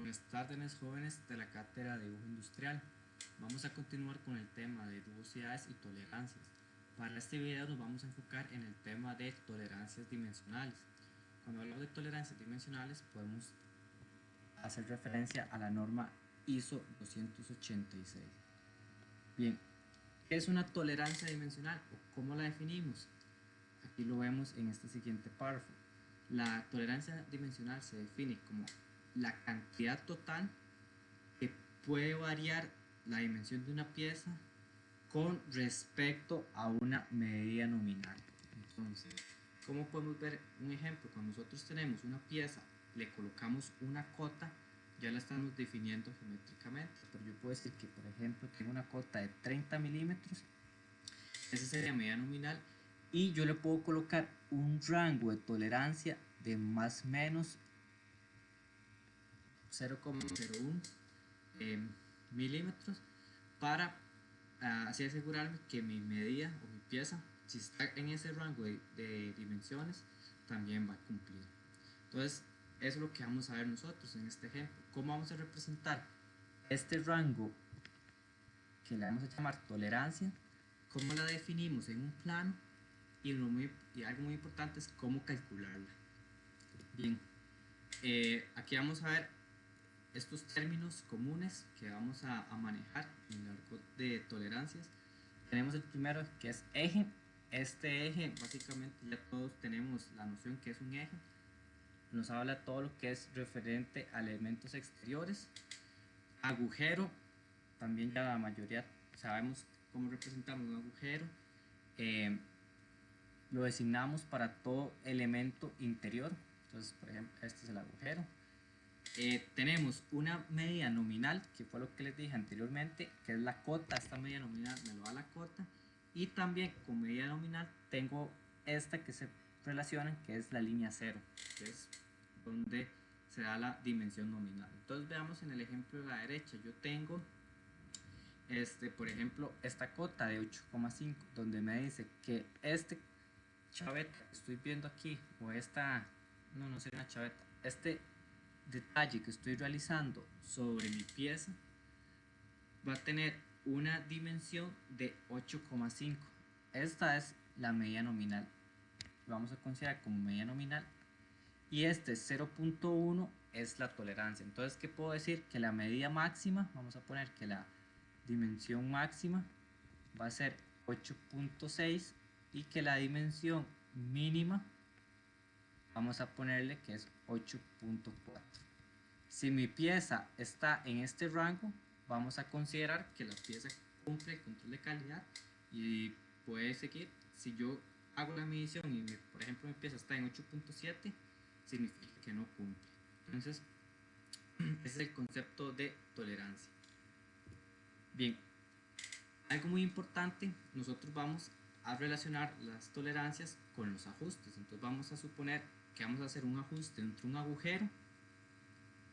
Buenas tardes, jóvenes de la cátedra de dibujo industrial. Vamos a continuar con el tema de nubosidades y tolerancias. Para este video nos vamos a enfocar en el tema de tolerancias dimensionales. Cuando hablamos de tolerancias dimensionales podemos hacer referencia a la norma ISO 286. Bien, ¿qué es una tolerancia dimensional o cómo la definimos? Aquí lo vemos en este siguiente párrafo. La tolerancia dimensional se define como la cantidad total que puede variar la dimensión de una pieza con respecto a una medida nominal. Entonces, ¿cómo podemos ver un ejemplo? Cuando nosotros tenemos una pieza, le colocamos una cota, ya la estamos definiendo geométricamente, pero yo puedo decir que, por ejemplo, tengo una cota de 30 milímetros, esa sería medida nominal, y yo le puedo colocar un rango de tolerancia de más o menos 0,01 milímetros para así asegurarme que mi medida o mi pieza, si está en ese rango de dimensiones, también va a cumplir. Entonces, eso es lo que vamos a ver nosotros en este ejemplo. ¿Cómo vamos a representar este rango que le vamos a llamar tolerancia? ¿Cómo la definimos en un plano? Y algo muy importante es cómo calcularla. Bien, aquí vamos a ver estos términos comunes que vamos a manejar en el argot de tolerancias. Tenemos el primero, que es eje. Este eje, básicamente ya todos tenemos la noción que es un eje. Nos habla todo lo que es referente a elementos exteriores. Agujero, también ya la mayoría sabemos cómo representamos un agujero. Lo designamos para todo elemento interior. Entonces, por ejemplo, este es el agujero. Tenemos una medida nominal, que fue lo que les dije anteriormente, que es la cota. Esta medida nominal me lo da la cota. Y también con medida nominal tengo esta que se relaciona, que es la línea cero, que es donde se da la dimensión nominal. Entonces veamos en el ejemplo de la derecha. Yo tengo por ejemplo, esta cota de 8,5, donde me dice que este chaveta que estoy viendo aquí, o esta, no sé, una chaveta, este detalle que estoy realizando sobre mi pieza va a tener una dimensión de 8,5. Esta es la medida nominal, lo vamos a considerar como medida nominal, y este 0,1 es la tolerancia. Entonces, ¿qué puedo decir? Que la medida máxima, vamos a poner que la dimensión máxima va a ser 8,6 y que la dimensión mínima vamos a ponerle que es 8,4. Si mi pieza está en este rango, vamos a considerar que la pieza cumple el control de calidad y puede seguir. Si yo hago la medición y por ejemplo mi pieza está en 8,7, significa que no cumple. Entonces, ese es el concepto de tolerancia. Bien, algo muy importante, nosotros vamos a relacionar las tolerancias con los ajustes. Entonces vamos a suponer que vamos a hacer un ajuste entre un agujero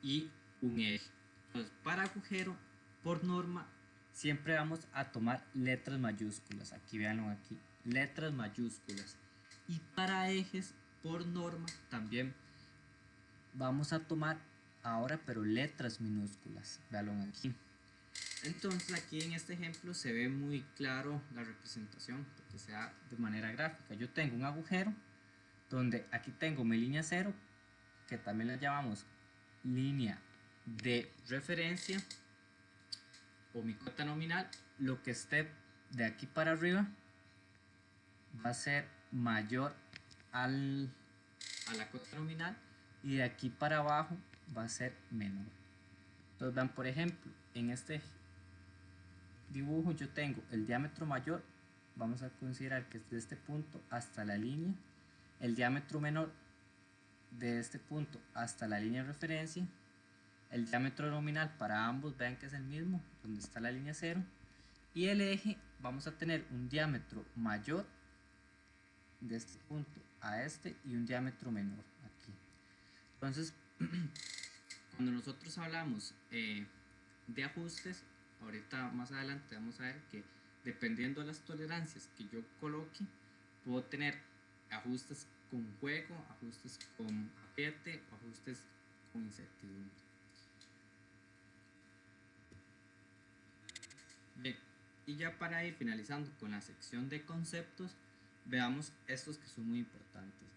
y un eje. Entonces, para agujero, por norma, siempre vamos a tomar letras mayúsculas. Aquí véanlo, aquí, letras mayúsculas. Y para ejes, por norma, también vamos a tomar ahora, pero letras minúsculas. Véanlo aquí. Entonces aquí en este ejemplo se ve muy claro la representación, porque se da de manera gráfica. Yo tengo un agujero donde aquí tengo mi línea cero, que también la llamamos línea de referencia o mi cota nominal. Lo que esté de aquí para arriba va a ser mayor a la cota nominal y de aquí para abajo va a ser menor. Entonces vean, por ejemplo, en este dibujo yo tengo el diámetro mayor, vamos a considerar que es de este punto hasta la línea, el diámetro menor de este punto hasta la línea de referencia, el diámetro nominal para ambos, vean que es el mismo, donde está la línea cero, y el eje vamos a tener un diámetro mayor de este punto a este y un diámetro menor aquí. Entonces, cuando nosotros hablamos de ajustes, ahorita más adelante vamos a ver que dependiendo de las tolerancias que yo coloque, puedo tener ajustes con juego, ajustes con apriete, ajustes con incertidumbre. Y ya para ir finalizando con la sección de conceptos, veamos estos que son muy importantes.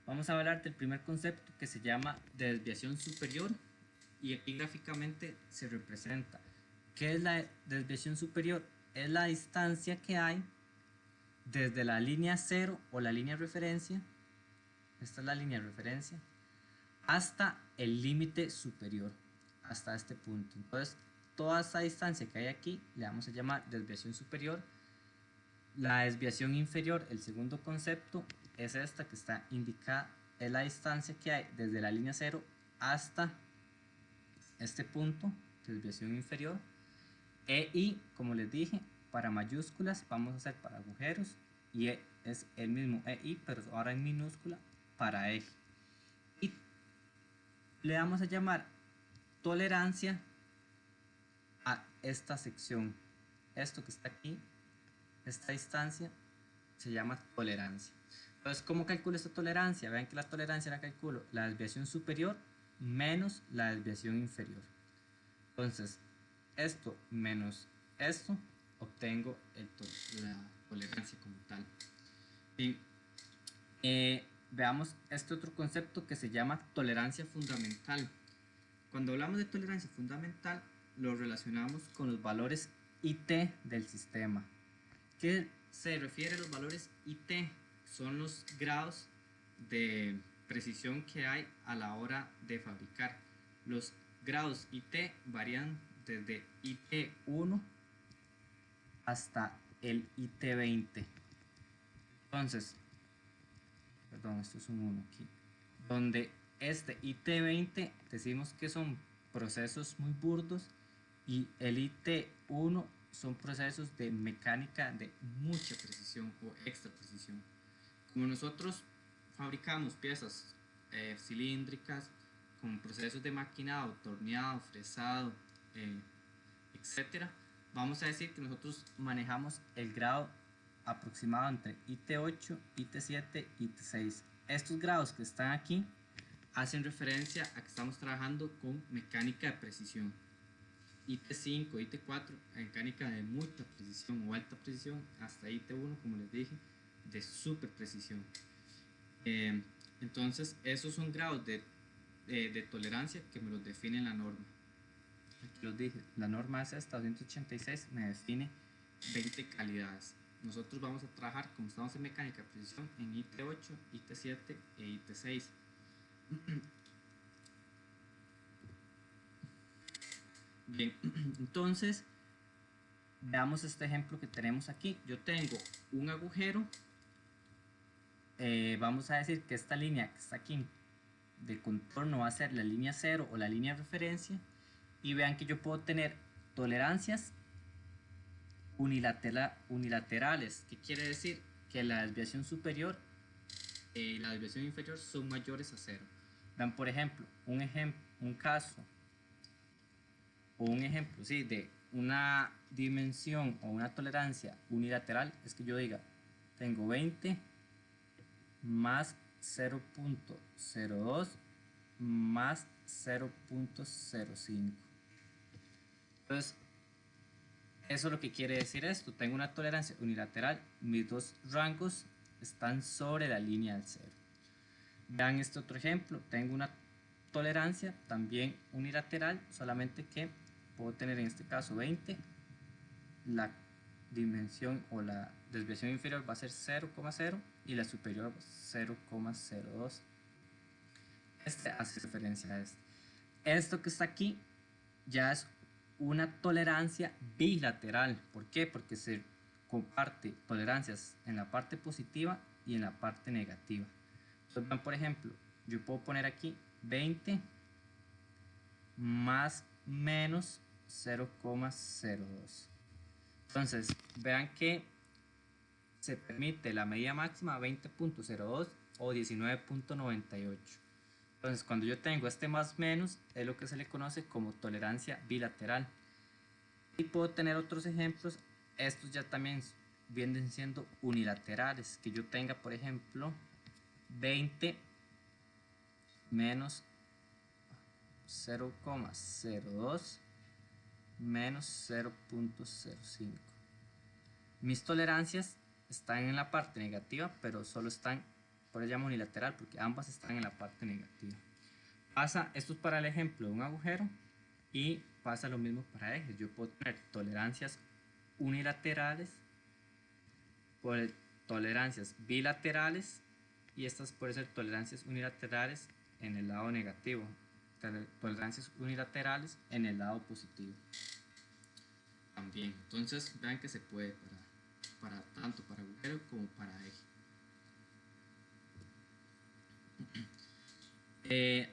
Vamos a hablar del primer concepto que se llama desviación superior, y aquí gráficamente se representa. ¿Qué es la desviación superior? Es la distancia que hay desde la línea 0 o la línea de referencia, esta es la línea de referencia, hasta el límite superior, hasta este punto. Entonces, toda esta distancia que hay aquí le vamos a llamar desviación superior. La desviación inferior, el segundo concepto, es esta que está indicada, es la distancia que hay desde la línea 0 hasta este punto, desviación inferior. EI, como les dije, para mayúsculas vamos a hacer para agujeros, y es el mismo EI, pero ahora en minúscula para eje. Y le vamos a llamar tolerancia a esta sección. Esto que está aquí, esta distancia, se llama tolerancia. Entonces, ¿cómo calculo esta tolerancia? Vean que la tolerancia la calculo la desviación superior menos la desviación inferior. Entonces, esto menos esto, obtengo la tolerancia como tal. Bien, veamos este otro concepto que se llama tolerancia fundamental. Cuando hablamos de tolerancia fundamental, lo relacionamos con los valores IT del sistema. ¿Qué se refiere a los valores IT? Son los grados de precisión que hay a la hora de fabricar. Los grados IT varían desde IT1 hasta el IT20. Entonces, perdón, esto es un 1 aquí, donde este IT20 decimos que son procesos muy burdos, y el IT1 son procesos de mecánica de mucha precisión o extra precisión. Como nosotros fabricamos piezas cilíndricas con procesos de maquinado, torneado, fresado, etcétera, vamos a decir que nosotros manejamos el grado aproximado entre IT8, IT7 y IT6. Estos grados que están aquí hacen referencia a que estamos trabajando con mecánica de precisión. IT5, IT4, mecánica de mucha precisión o alta precisión, hasta IT1, como les dije, de super precisión. Entonces, esos son grados de tolerancia que me los define la norma. Aquí los dije, la norma es esta, 286, me define 20 calidades. Nosotros vamos a trabajar, como estamos en mecánica de precisión, en IT8, IT7 e IT6. Bien, entonces veamos este ejemplo que tenemos aquí. Yo tengo un agujero, vamos a decir que esta línea que está aquí de contorno va a ser la línea 0 o la línea de referencia, y vean que yo puedo tener tolerancias unilaterales, que quiere decir que la desviación superior y la desviación inferior son mayores a 0. Vean, por ejemplo, un caso o un ejemplo, ¿sí?, de una dimensión o una tolerancia unilateral es que yo diga, tengo 20 más 0.02 más 0.05. Entonces, eso es lo que quiere decir esto. Tengo una tolerancia unilateral, mis dos rangos están sobre la línea del 0. Vean este otro ejemplo, tengo una tolerancia también unilateral, solamente que puedo tener en este caso 20, la dimensión o la desviación inferior va a ser 0,0 y la superior 0,02. Este hace referencia a esto. Esto que está aquí ya es una tolerancia bilateral. ¿Por qué? Porque se comparte tolerancias en la parte positiva y en la parte negativa. Entonces, por ejemplo, yo puedo poner aquí 20 más menos 0,02. Entonces, vean que se permite la medida máxima 20.02 o 19.98. Entonces, cuando yo tengo este más menos, es lo que se le conoce como tolerancia bilateral. Y puedo tener otros ejemplos. Estos ya también vienen siendo unilaterales. Que yo tenga, por ejemplo, 20 menos 0,02 menos 0.05. mis tolerancias están en la parte negativa, pero solo están, por eso llamo unilateral, porque ambas están en la parte negativa. Esto es para el ejemplo de un agujero, y pasa lo mismo para ejes. Yo puedo tener tolerancias unilaterales por tolerancias bilaterales, y estas pueden ser tolerancias unilaterales en el lado negativo, tolerancias unilaterales en el lado positivo también. Entonces vean que se puede para tanto para agujero como para eje.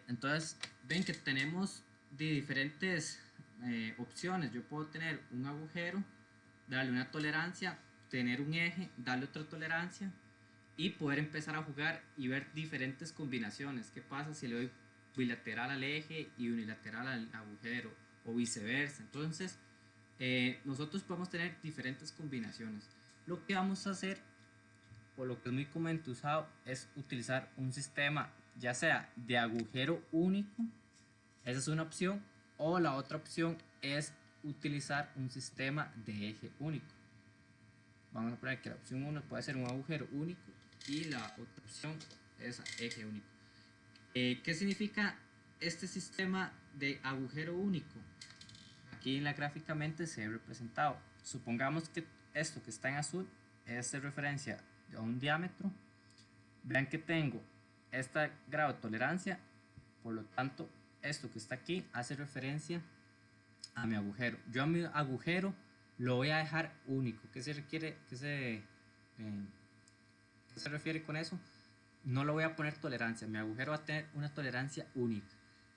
Entonces ven que tenemos de diferentes opciones. Yo puedo tener un agujero, darle una tolerancia, tener un eje, darle otra tolerancia, y poder empezar a jugar y ver diferentes combinaciones. ¿Qué pasa si le doy bilateral al eje y unilateral al agujero, o viceversa? Entonces nosotros podemos tener diferentes combinaciones. Lo que vamos a hacer, o lo que es muy comúnmente usado, es utilizar un sistema ya sea de agujero único, esa es una opción, o la otra opción es utilizar un sistema de eje único. Vamos a poner que la opción 1 puede ser un agujero único y la otra opción es eje único. ¿Qué significa este sistema de agujero único? Aquí gráficamente se ha representado. Supongamos que esto que está en azul es de referencia a un diámetro. Vean que tengo este grado de tolerancia, por lo tanto esto que está aquí hace referencia a mi agujero. Yo a mi agujero lo voy a dejar único. ¿Qué se refiere con eso? No lo voy a poner tolerancia. Mi agujero va a tener una tolerancia única.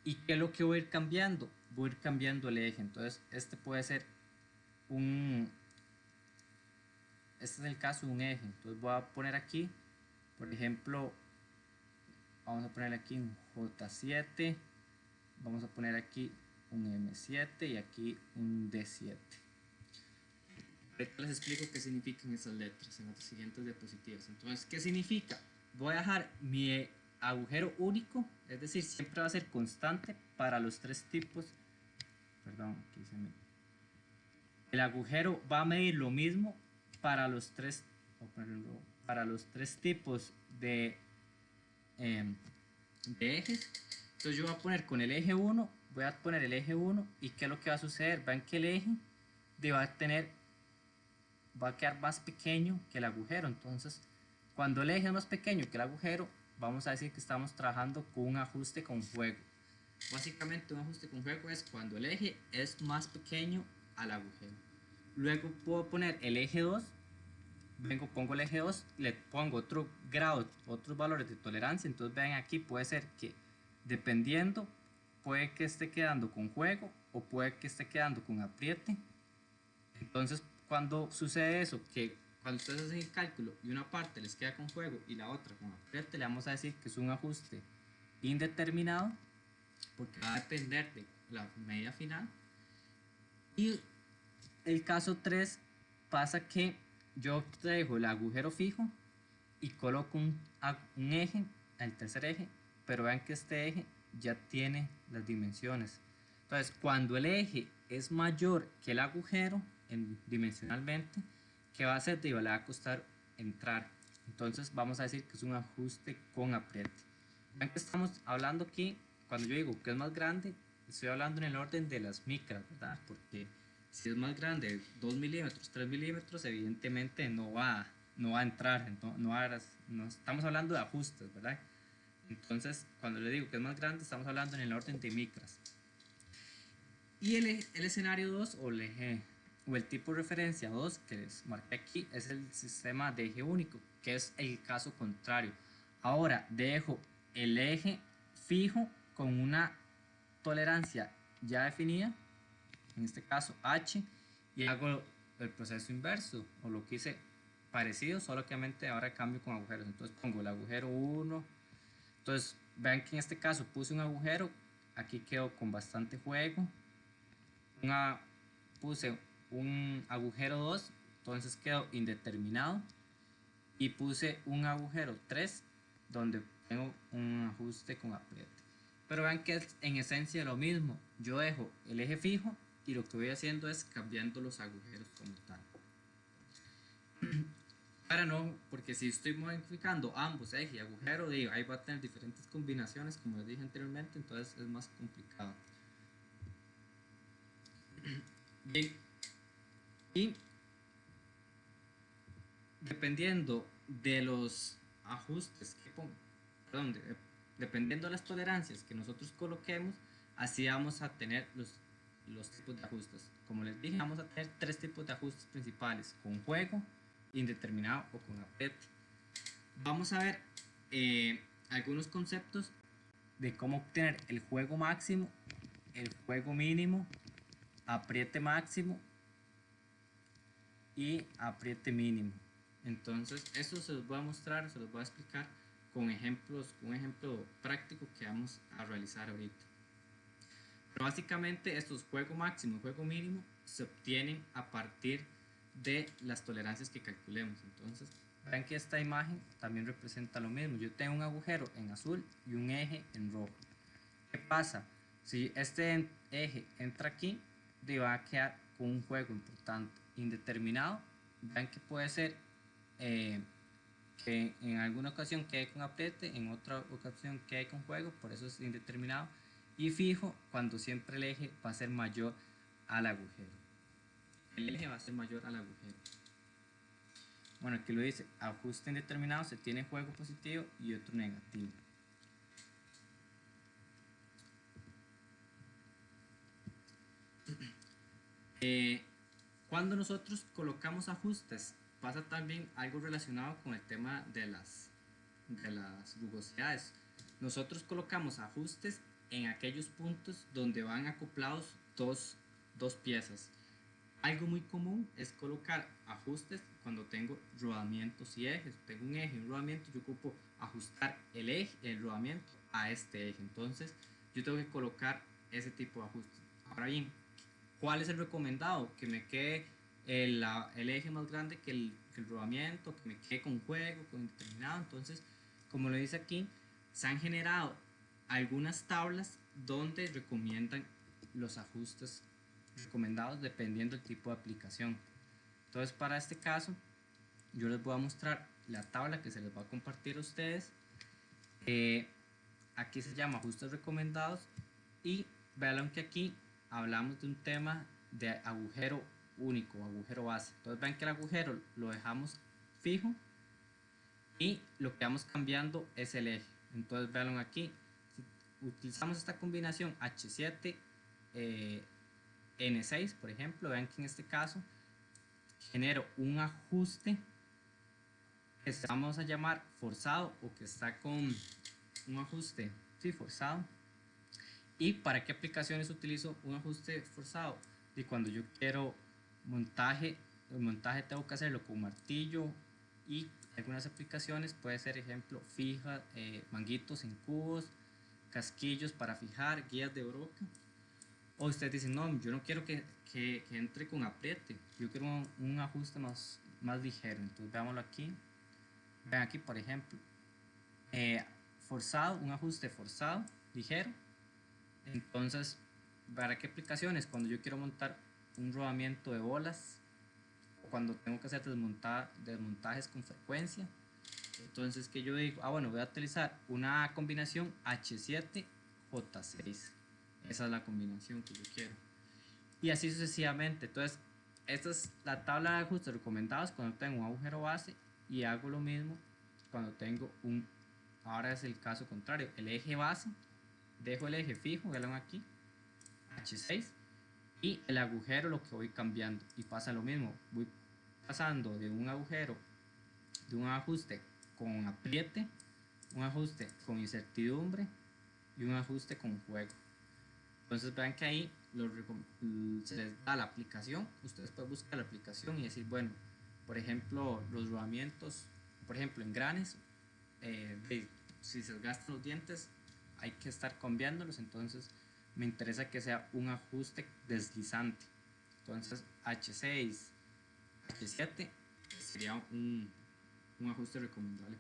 ¿Y qué es lo que voy a ir cambiando? Voy a ir cambiando el eje. Entonces este puede ser este es el caso de un eje. Entonces voy a poner aquí, por ejemplo, vamos a poner aquí un J7, vamos a poner aquí un M7 y aquí un D7. Ahorita les explico qué significan esas letras en las siguientes diapositivas. Entonces, ¿qué significa? Voy a dejar mi agujero único, es decir, siempre va a ser constante para los tres tipos. Perdón, aquí se me... El agujero va a medir lo mismo para los tres tipos de ejes. Entonces yo voy a poner con el eje 1, voy a poner el eje 1, y ¿qué es lo que va a suceder? Vean que el eje va a quedar más pequeño que el agujero. Entonces cuando el eje es más pequeño que el agujero, vamos a decir que estamos trabajando con un ajuste con juego. Básicamente un ajuste con juego es cuando el eje es más pequeño al agujero. Luego puedo poner el eje 2, pongo el eje 2, le pongo otro grado, otros valores de tolerancia. Entonces vean aquí, puede ser que dependiendo, puede que esté quedando con juego o puede que esté quedando con apriete. Entonces cuando sucede eso, que cuando ustedes hacen el cálculo y una parte les queda con juego y la otra con apriete, le vamos a decir que es un ajuste indeterminado, porque va a depender de la medida final. Y el caso 3 pasa que yo dejo el agujero fijo y coloco un eje, el tercer eje, pero vean que este eje ya tiene las dimensiones. Entonces cuando el eje es mayor que el agujero dimensionalmente, ¿qué va a hacer? Le va a costar entrar. Entonces vamos a decir que es un ajuste con apriete. Vean que estamos hablando aquí, cuando yo digo que es más grande, estoy hablando en el orden de las micras, ¿verdad? Porque si es más grande, 2 milímetros, 3 milímetros, evidentemente no va a entrar. No estamos hablando de ajustes, ¿verdad? Entonces cuando le digo que es más grande, estamos hablando en el orden de micras. Y el escenario 2 o el tipo de referencia 2 que les marqué aquí es el sistema de eje único, que es el caso contrario. Ahora dejo el eje fijo con una tolerancia ya definida, en este caso H, y hago el proceso inverso, o lo que hice parecido, solo que ahora cambio con agujeros. Entonces pongo el agujero 1. Entonces vean que en este caso puse un agujero, aquí quedo con bastante juego. Puse un agujero 2, entonces quedó indeterminado, y puse un agujero 3 donde tengo un ajuste con apriete. Pero vean que es en esencia lo mismo. Yo dejo el eje fijo y lo que voy haciendo es cambiando los agujeros como tal. Para no, porque si estoy modificando ambos, eje y agujero, digo, ahí va a tener diferentes combinaciones, como les dije anteriormente, entonces es más complicado. Bien, y dependiendo de los ajustes que perdón, dependiendo de las tolerancias que nosotros coloquemos, así vamos a tener los tipos de ajustes. Como les dije, vamos a tener tres tipos de ajustes principales: con juego, indeterminado o con apriete. Vamos a ver algunos conceptos de cómo obtener el juego máximo, el juego mínimo, apriete máximo y apriete mínimo. Entonces, eso se los voy a mostrar, se los voy a explicar con ejemplos, un ejemplo práctico que vamos a realizar ahorita. Pero básicamente estos juego máximo y juego mínimo se obtienen a partir de las tolerancias que calculemos. Entonces, vean que esta imagen también representa lo mismo. Yo tengo un agujero en azul y un eje en rojo. ¿Qué pasa? Si este eje entra aquí, va a quedar con un juego importante indeterminado. Vean que puede ser que en alguna ocasión quede con apriete, en otra ocasión quede con juego, por eso es indeterminado. Y fijo cuando siempre el eje va a ser mayor al agujero. El eje va a ser mayor al agujero. Bueno, aquí lo dice: ajuste indeterminado, se tiene juego positivo y otro negativo. Cuando nosotros colocamos ajustes, pasa también algo relacionado con el tema de las rugosidades. Nosotros colocamos ajustes en aquellos puntos donde van acoplados dos piezas. Algo muy común es colocar ajustes cuando tengo rodamientos y ejes. Tengo un eje y un rodamiento, yo ocupo ajustar el eje, el rodamiento a este eje. Entonces, yo tengo que colocar ese tipo de ajustes. Ahora bien, ¿cuál es el recomendado? Que me quede el eje más grande que el rodamiento, que me quede con juego, con determinado. Entonces, como lo dice aquí, se han generado algunas tablas donde recomiendan los ajustes recomendados dependiendo del tipo de aplicación. Entonces, para este caso, yo les voy a mostrar la tabla que se les va a compartir a ustedes. Aquí se llama ajustes recomendados y vean que aquí hablamos de un tema de agujero único, agujero base. Entonces ven que el agujero lo dejamos fijo y lo que vamos cambiando es el eje. Entonces vean aquí, si utilizamos esta combinación H7 N6, por ejemplo, vean que en este caso genero un ajuste que vamos a llamar forzado, o que está con un ajuste forzado. ¿Y para qué aplicaciones utilizo un ajuste forzado? Y cuando yo quiero montaje, el montaje tengo que hacerlo con martillo, y algunas aplicaciones puede ser, ejemplo, fija, manguitos en cubos, casquillos para fijar, guías de broca. O ustedes dicen: no, yo no quiero que entre con apriete, yo quiero un ajuste más ligero. Entonces veámoslo aquí. Vean aquí, por ejemplo, forzado, un ajuste forzado ligero. Entonces, ¿para qué aplicaciones? Cuando yo quiero montar un rodamiento de bolas, o cuando tengo que hacer desmontajes con frecuencia. Entonces, que yo digo, bueno, voy a utilizar una combinación H7J6. Esa es la combinación que yo quiero. Y así sucesivamente. Entonces, esta es la tabla de ajustes recomendados cuando tengo un agujero base, y hago lo mismo cuando tengo ahora es el caso contrario, el eje base. Dejo el eje fijo, vean aquí, H6, y el agujero lo que voy cambiando, y pasa lo mismo, voy pasando de un agujero, de un ajuste con apriete, un ajuste con incertidumbre y un ajuste con juego. Entonces vean que ahí se les da la aplicación. Ustedes pueden buscar la aplicación y decir, bueno, por ejemplo, los rodamientos, por ejemplo, engranes, si se gastan los dientes, hay que estar cambiándolos. Entonces me interesa que sea un ajuste deslizante. Entonces H6, H7 sería un ajuste recomendable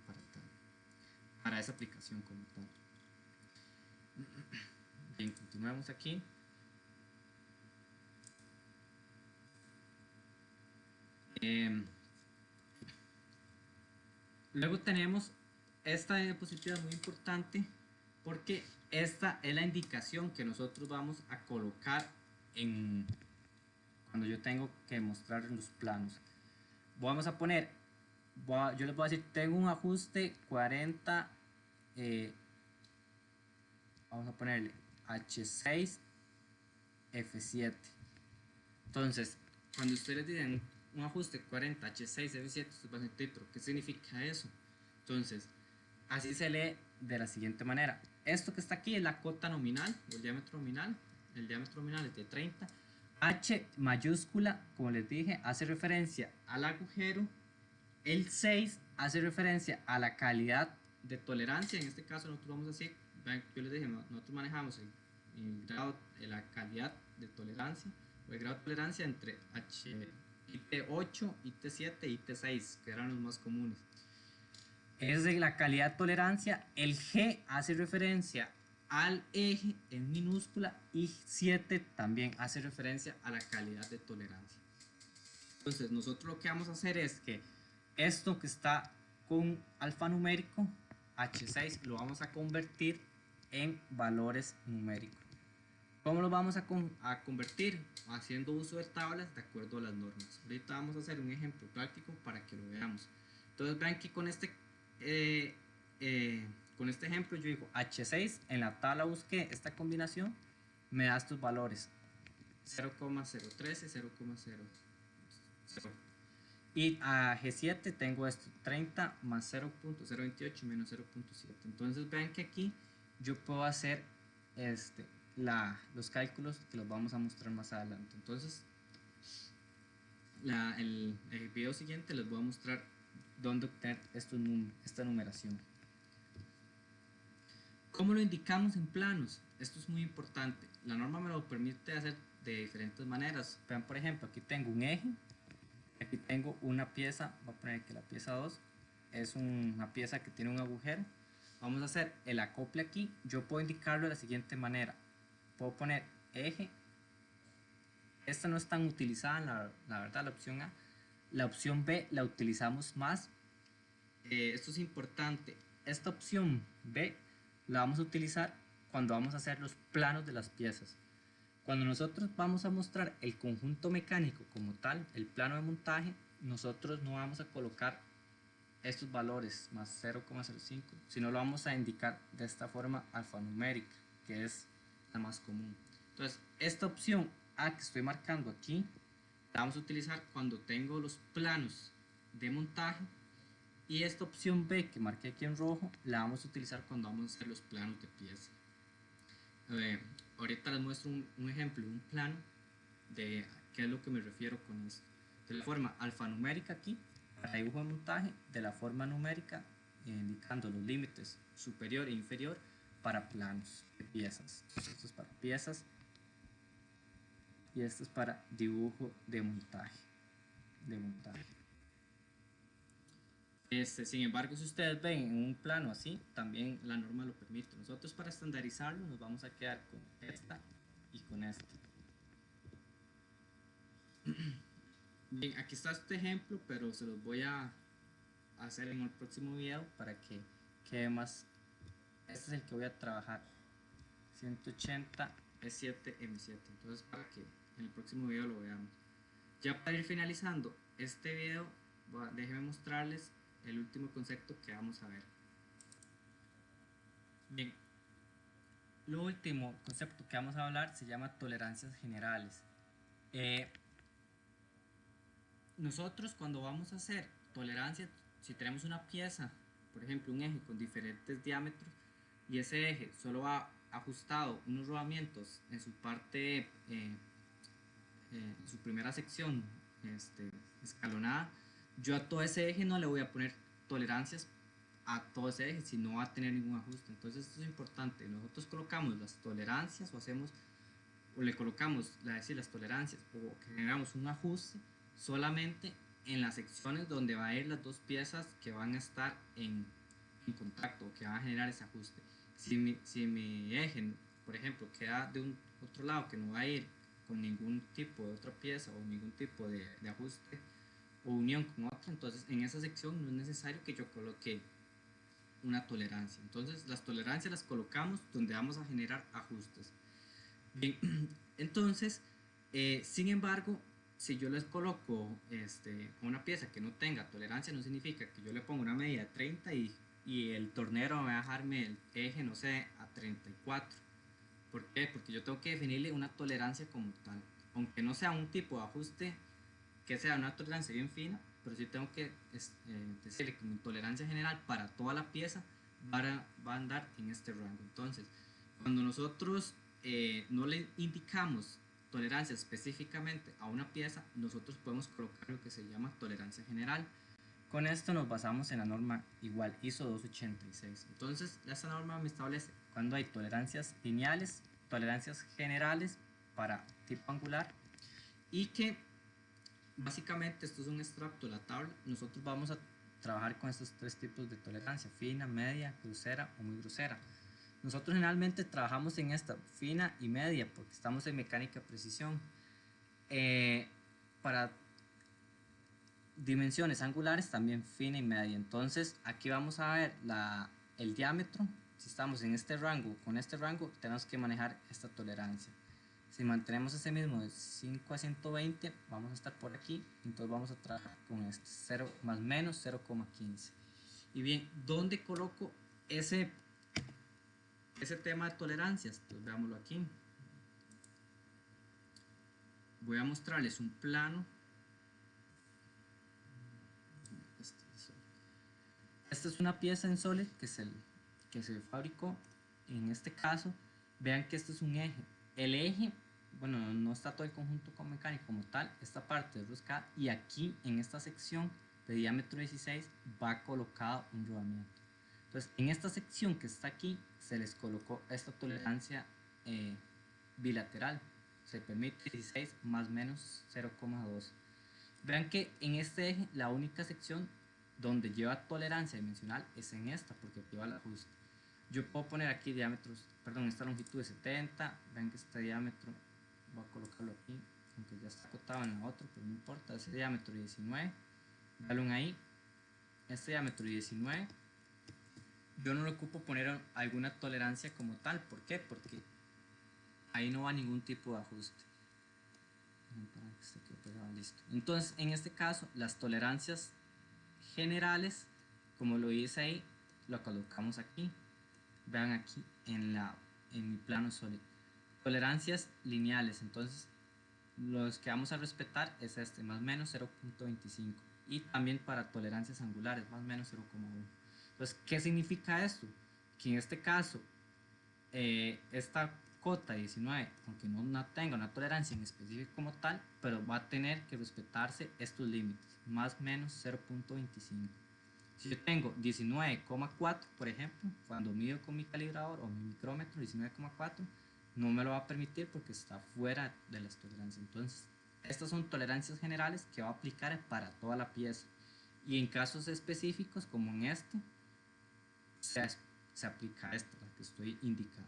para esa aplicación como tal. Bien, continuemos aquí. Luego tenemos esta diapositiva muy importante porque esta es la indicación que nosotros vamos a colocar en cuando yo tengo que mostrar los planos. Vamos a poner, yo les voy a decir, tengo un ajuste 40, vamos a ponerle H6 F7. Entonces, cuando ustedes dicen un ajuste 40 H6 F7, ustedes van a decir, pero ¿qué significa eso? Entonces, así se lee de la siguiente manera. Esto que está aquí es la cota nominal, o el diámetro nominal. El diámetro nominal es de 30. H mayúscula, como les dije, hace referencia al agujero. El 6 hace referencia a la calidad de tolerancia. En este caso nosotros vamos a decir, yo les dije, nosotros manejamos el grado, la calidad de tolerancia, o el grado de tolerancia entre IT8, IT7 y IT6, que eran los más comunes. Es de la calidad de tolerancia. El G hace referencia al eje en minúscula y 7 también hace referencia a la calidad de tolerancia. Entonces nosotros lo que vamos a hacer es que esto que está con alfanumérico H6 lo vamos a convertir en valores numéricos. ¿Cómo lo vamos a convertir? Haciendo uso de tablas de acuerdo a las normas. Ahorita vamos a hacer un ejemplo práctico para que lo veamos. Entonces vean que con este ejemplo yo digo H6, en la tabla busqué esta combinación, me da estos valores 0,013, 0,0. Y a G7 tengo esto 30 más 0.028 menos 0.7. Entonces vean que aquí yo puedo hacer los cálculos que los vamos a mostrar más adelante. Entonces el video siguiente les voy a mostrar dónde obtener esta numeración. ¿Cómo lo indicamos en planos? Esto es muy importante. La norma me lo permite hacer de diferentes maneras. Vean, por ejemplo, aquí tengo un eje, aquí tengo una pieza, voy a poner que la pieza 2 es una pieza que tiene un agujero. Vamos a hacer el acople aquí. Yo puedo indicarlo de la siguiente manera. Puedo poner eje. Esta no es tan utilizada, la verdad, la opción A. La opción B la utilizamos más. Esto es importante. Esta opción B la vamos a utilizar cuando vamos a hacer los planos de las piezas. Cuando nosotros vamos a mostrar el conjunto mecánico como tal, el plano de montaje, nosotros no vamos a colocar estos valores más 0,05, sino lo vamos a indicar de esta forma alfanumérica, que es la más común. Entonces, esta opción A que estoy marcando aquí, la vamos a utilizar cuando tengo los planos de montaje, y esta opción B que marqué aquí en rojo, la vamos a utilizar cuando vamos a hacer los planos de pieza. Ahorita les muestro un ejemplo, un plano de qué es lo que me refiero con esto. De la forma alfanumérica aquí, para dibujo de montaje, de la forma numérica, indicando los límites superior e inferior para planos de piezas. Esto es para piezas y esto es para dibujo de montaje. Sin embargo, si ustedes ven en un plano así, también la norma lo permite. Nosotros, para estandarizarlo, nos vamos a quedar con esta y con esta. Bien, aquí está este ejemplo, pero se los voy a hacer en el próximo video para que quede más. Este es el que voy a trabajar, 180 E7 M7. Entonces, para que en el próximo video lo veamos. Ya para ir finalizando este video, déjenme mostrarles el último concepto que vamos a ver. Bien, lo último concepto que vamos a hablar se llama tolerancias generales. Nosotros, cuando vamos a hacer tolerancia, si tenemos una pieza, por ejemplo un eje con diferentes diámetros, y ese eje solo ha ajustado unos rodamientos en su parte, en su primera sección escalonada, yo a todo ese eje no le voy a poner tolerancias a todo ese eje, si no va a tener ningún ajuste. Entonces esto es importante. Nosotros colocamos las tolerancias o le colocamos las tolerancias o generamos un ajuste solamente en las secciones donde va a ir las dos piezas que van a estar en contacto o que van a generar ese ajuste. Si mi eje, por ejemplo, queda de un otro lado que no va a ir con ningún tipo de otra pieza o ningún tipo de ajuste o unión con otra, entonces en esa sección no es necesario que yo coloque una tolerancia. Entonces las tolerancias las colocamos donde vamos a generar ajustes. Bien, entonces, sin embargo, si yo les coloco una pieza que no tenga tolerancia, no significa que yo le ponga una medida de 30 y el tornero me va a dejarme el eje, no sé, a 34. ¿Por qué? Porque yo tengo que definirle una tolerancia como tal. Aunque no sea un tipo de ajuste que sea una tolerancia bien fina, pero sí tengo que decirle que mi tolerancia general para toda la pieza va a andar en este rango. Entonces, cuando nosotros no le indicamos tolerancia específicamente a una pieza, nosotros podemos colocar lo que se llama tolerancia general. Con esto nos basamos en la norma igual ISO 286. Entonces, esta norma me establece cuando hay tolerancias lineales, tolerancias generales para tipo angular, y que básicamente esto es un extracto de la tabla. Nosotros vamos a trabajar con estos tres tipos de tolerancia: fina, media, grosera o muy grosera. Nosotros generalmente trabajamos en esta fina y media porque estamos en mecánica de precisión. Para dimensiones angulares también fina y media. Entonces aquí vamos a ver el diámetro. Si estamos en este rango, con este rango tenemos que manejar esta tolerancia. Si mantenemos ese mismo de 5 a 120, vamos a estar por aquí. Entonces vamos a trabajar con este 0 más menos 0,15. Y bien, ¿dónde coloco ese tema de tolerancias? Pues veámoslo aquí. Voy a mostrarles un plano. Esta es una pieza en Solid que se fabricó. En este caso, vean que esto es un eje. El eje, bueno, no está todo el conjunto mecánico como tal, esta parte es roscada, y aquí en esta sección de diámetro 16 va colocado un rodamiento. Entonces, en esta sección que está aquí, se les colocó esta tolerancia bilateral. Se permite 16 más menos 0,2. Vean que en este eje la única sección donde lleva tolerancia dimensional es en esta, porque lleva el ajuste. Yo puedo poner aquí diámetros, perdón, esta longitud de 70. Vean que este diámetro, voy a colocarlo aquí, aunque ya está acotado en la otra, pero no importa. Ese diámetro 19, dale ahí. Este diámetro 19, yo no le ocupo poner alguna tolerancia como tal. ¿Por qué? Porque ahí no va ningún tipo de ajuste. Listo. Entonces, en este caso, las tolerancias generales, como lo hice ahí, lo colocamos aquí. Vean aquí en mi plano sólido. Tolerancias lineales, entonces los que vamos a respetar es este, más o menos 0,25. Y también para tolerancias angulares, más o menos 0,1. Entonces, ¿qué significa esto? Que en este caso, esta cota 19, aunque no tenga una tolerancia en específico como tal, pero va a tener que respetarse estos límites, más o menos 0,25. Si yo tengo 19,4, por ejemplo, cuando mido con mi calibrador o mi micrómetro 19,4, no me lo va a permitir porque está fuera de las tolerancias. Entonces, estas son tolerancias generales que va a aplicar para toda la pieza. Y en casos específicos, como en este, se aplica esta, la que estoy indicando.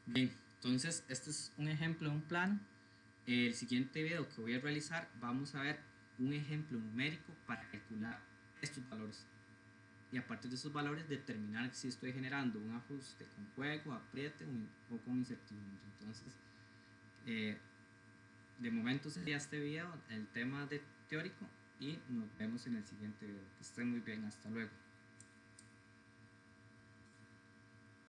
Bien, entonces este es un ejemplo de un plano. El siguiente video que voy a realizar, vamos a ver un ejemplo numérico para calcular estos valores, y a partir de esos valores determinar si estoy generando un ajuste con juego, apriete o con incertidumbre. Entonces, de momento sería este video el tema de teórico, y nos vemos en el siguiente video. Que estén muy bien, hasta luego.